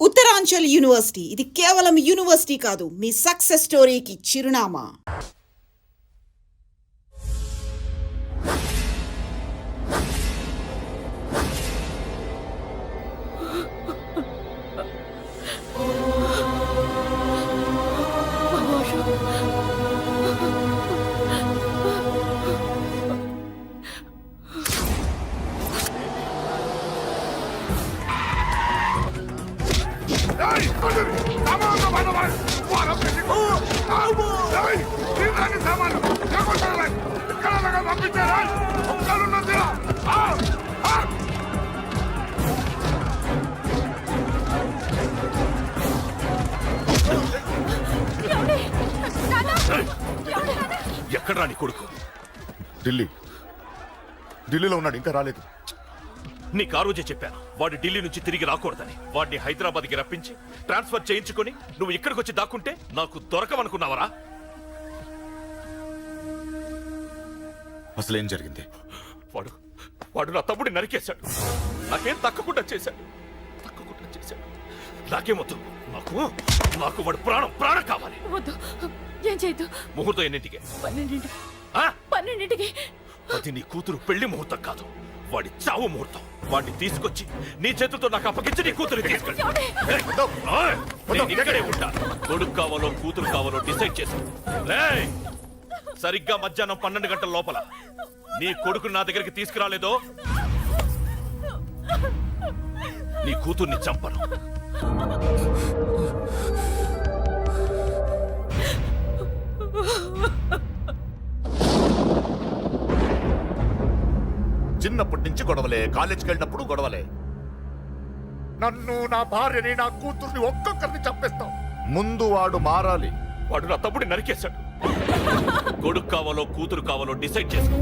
Uttaranchal university ఇది కేవలం university కాదు, మీ సక్సెస్ స్టోరీకి చిరునామా. ఎక్కడ్రా నీ కొడుకు? ఢిల్లీలో ఉన్నాడు, ఇంకా రాలేదు. నీకు ఆ రోజే చెప్పాను వాడు ఢిల్లీ నుంచి తిరిగి రాకూడదని. వాడిని హైదరాబాద్కి రప్పించి ట్రాన్స్ఫర్ చేయించుకొని నువ్వు ఇక్కడికి వచ్చి దాక్కుంటే నాకు దొరకమనుకున్నావరా? అసలేం జరిగింది? వాడు నా తమ్ముడిని నరికేశాడు. నాకేం తక్కకుండా చేశాడు. నాకేమొద్దు. నాకు వాడు ప్రాణం కావాలి. వద్దు, ఏం చేయొద్దు. ముహూర్తం ఎన్నింటికి? 12ంటికి. అది నీ కూతురు పెళ్లి ముహూర్తం కాదు, వాడి చావు ముహూర్తం. వాడిని తీసుకొచ్చి నీ చేతులతో నాకు అప్పగించి నీ కూతురు తీసుకెళ్ళి ఇక్కడే ఉంటా. కొడుకు కావాలో కూతురు కావాలో డిసైడ్ చేశాను. సరిగ్గా మధ్యాహ్నం 12 గంటల లోపల నీ కొడుకుని నా దగ్గరికి తీసుకురాలేదో నీ కూతుర్ని చంపను. చిన్నప్పటి నుంచి గొడవలే, కాలేజీకి వెళ్ళినప్పుడు గొడవలే. నన్ను, నా భార్యని, నా కూతుర్ని ఒక్కొక్కరిని చంపేస్తాం. ముందు వాడు మారాలి. వాడు నా తమ్ముడిని నరికేశాడు. కొడుకు కావాలో కూతురు కావాలో డిసైడ్ చేసుకో.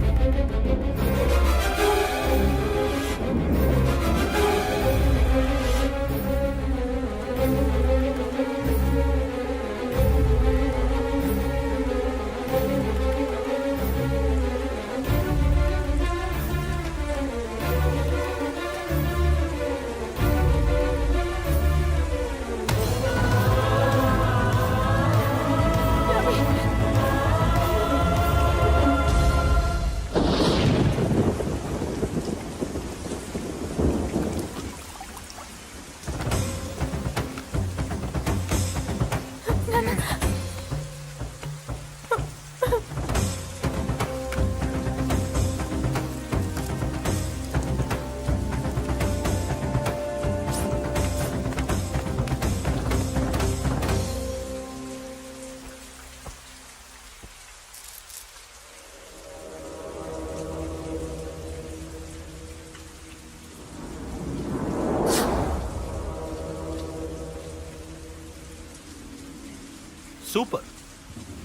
సూపర్.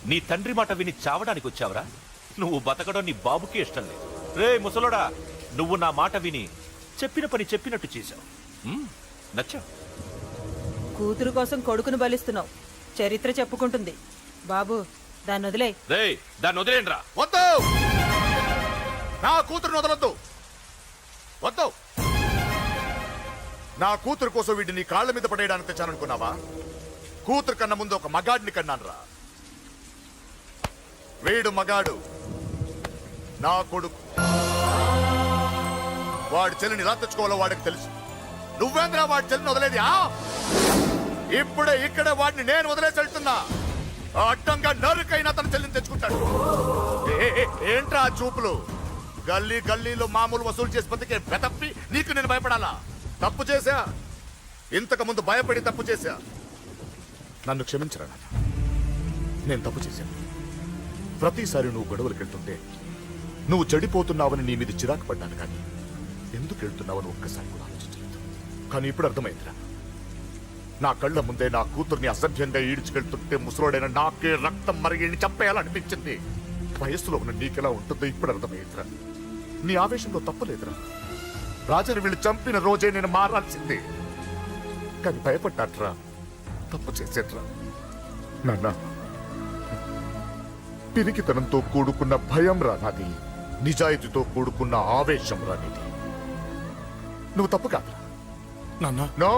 నీ తండ్రి మాట విని చావడానికి వచ్చావరా? నువ్వు బతకడం నీ బాబుకి ఇష్టం లేదు. రే ముసలోడా, నువ్వు నా మాట విని చెప్పిన పని చెప్పినట్టు చేశావు. నచ్చా? కూతురు కోసం కొడుకును బలిస్తున్నావు. చరిత్ర చెప్పుకుంటుంది. బాబు, దాన్ని వదిలే. రే, దాన్ని వదిలేండ్రా. వద్దు, నా కూతురుని వదలొద్దు. వద్దు, నా కూతురు కోసం వీడిని నీ కాళ్ళ మీద పడేయడానికి తెచ్చాననుకున్నావా? కూతురు కన్నా ముందు ఒక మగాడిని కన్నాను రా. వీడు మగాడు, నా కొడుకు. వాడి చెల్లిని ఎలా తెచ్చుకోవాలో వాడికి తెలుసు. నువ్వేంద్రా వాడి చెల్లిని వదిలేది? ఇప్పుడే ఇక్కడే వాడిని నేను వదిలేసి వెళ్తున్నా. అడ్డంగా నరుకైనా తన చెల్లిని తెచ్చుకుంటాడు. ఏంట్రా ఆ చూపులు? గల్లీలో మామూలు వసూలు చేసి బతికే వెతప్పి నీకు నేను భయపడాలా? తప్పు చేశా, ఇంతకు ముందు భయపడి తప్పు చేశా. నన్ను క్షమించరా నాన్న, నేను తప్పు చేశాను. ప్రతిసారి నువ్వు గొడవలకు వెళ్తుంటే నువ్వు చెడిపోతున్నావని నీ మీద చిరాకు పడ్డాను, కానీ ఎందుకు వెళ్తున్నావని ఒక్కసారి కూడా ఆలోచించలేదు. కానీ ఇప్పుడు అర్థమైందిరా, నా కళ్ళ ముందే నా కూతుర్ని అసభ్యంగా ఈడ్చుకెళ్తుంటే ముసలోడైన నాకే రక్తం మరిగి చంపేయాలనిపించింది. వయస్సులో ఉన్న నీకెలా ఉంటుందో ఇప్పుడు అర్థమైందిరా. నీ ఆవేశంలో తప్పలేదురా. రాజని వీళ్ళు చంపిన రోజే నేను మారాల్సిందే, కానీ భయపడ్డాట్రా, తప్పు చేసేట్రా. నాన్న, పిరికితనంతో కూడుకున్న భయం రా నాది, నిజాయితీతో కూడుకున్న ఆవేశం రా నీది. నువ్వు తప్పు కాదురా. నాన్న, నో,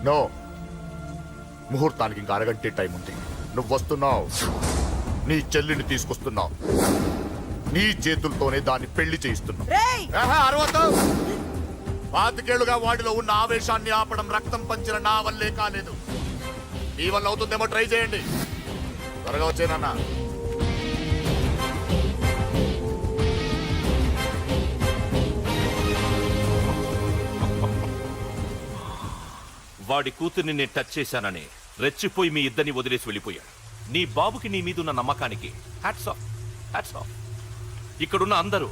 నో, ముహూర్తానికి ఇంకా అరగంటే టైం ఉంది. నువ్వు వస్తున్నావు, నీ చెల్లిని తీసుకొస్తున్నావు, నీ చేతులతోనే దాన్ని పెళ్లి చేయిస్తున్నావు. రేయ్ అరవతో పాతికేళ్లుగా వాడిలో ఉన్న ఆవేశాన్ని ఆపడం, రక్తం పంచిన నా వల్లే కాలేదు. మీ వల్ల అవుతుందేమో ట్రై చేయండి. త్వరగా వచ్చేనన్నా. వాడి కూతుర్ని నేను టచ్ చేశానని రెచ్చిపోయి మీ ఇద్దరిని వదిలేసి వెళ్ళిపోయాడు. నీ బాబుకి నీ మీదున్న నమ్మకానికి హ్యాట్స్ ఆఫ్, హ్యాట్స్ ఆఫ్. ఇక్కడున్న అందరూ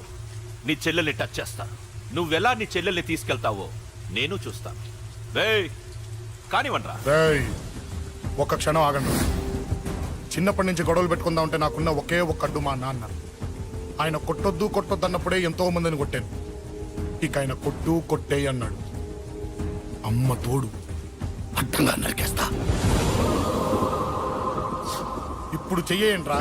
నీ చెల్లెల్ని టచ్ చేస్తారు. నువ్వెలా నీ చెల్లెల్ని తీసుకెళ్తావో నేను చూస్తాను. రేయ్ కానివ్వండ్రా. రేయ్, ఒక్క క్షణం ఆగండి. చిన్నప్పటి నుంచి గొడవలు పెట్టుకుందాం అంటే నాకున్న ఒకే ఒక్క అడ్డు మా నాన్న. ఆయన కొట్టొద్దు కొట్టొద్దు అన్నప్పుడే ఎంతో మందిని కొట్టాను. ఇక ఆయన కొట్టు కొట్టే అన్నాడు. అమ్మ తోడు అడ్డంగా నరికేస్తా. ఇప్పుడు చెయ్యేయంట్రా.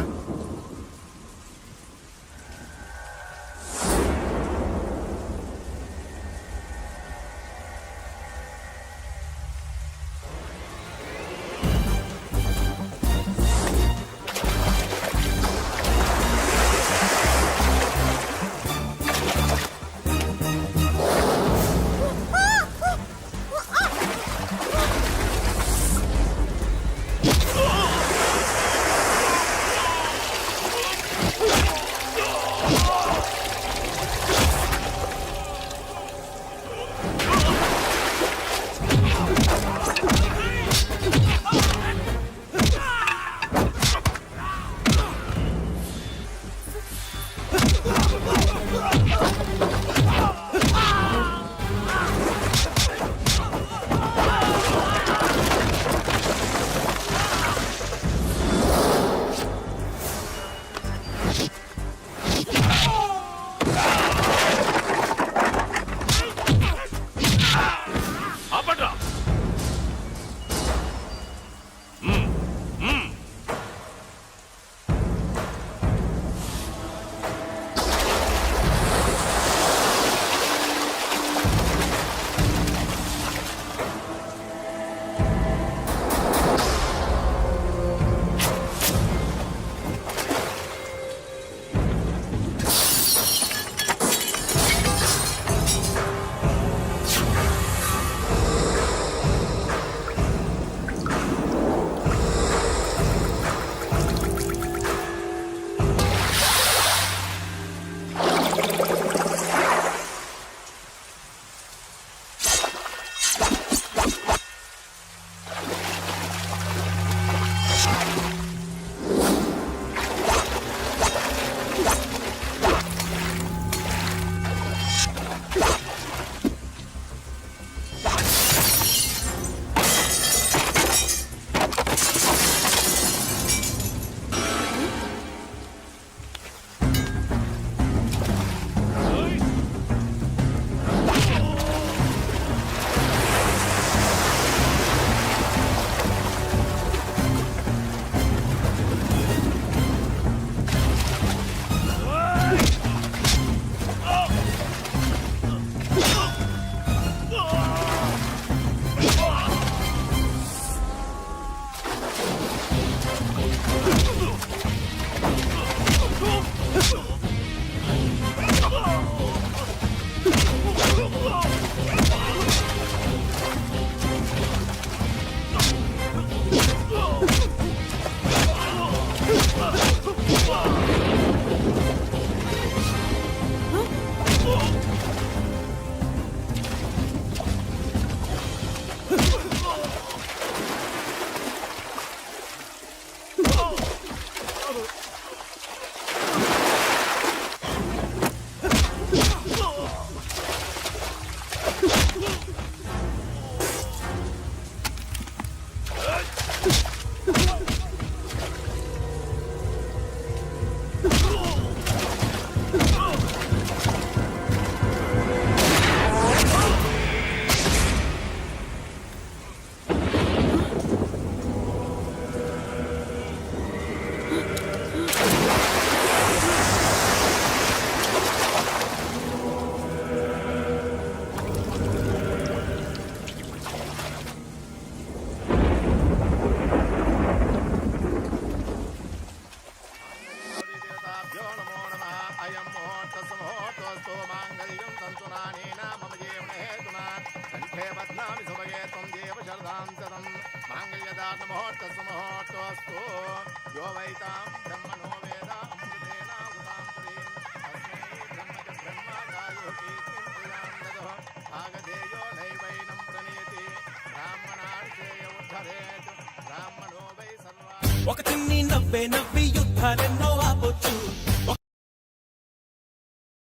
సంతునానేన మమ జీవన హేతునా కంఠే బధ్నామి సుభగే త్వం దేవ శరదాం శతం మాంగళ్యదాన ముహూర్తస్సు ముహూర్తోస్తు యో వైతాం బ్రహ్మణో వేద అమృతేన ఉదాం పురీం తస్మై బ్రహ్మజ బ్రహ్మగాయోకి సింధియాం దదః భాగధేయో నైవైనం ప్రణీతి బ్రాహ్మణార్చేయ ఉద్ధరేత్ బ్రాహ్మణో వై సర్వా ఒక చిన్ని నవ్వే నవ్వి యుద్ధాలెన్నో ఆపొచ్చు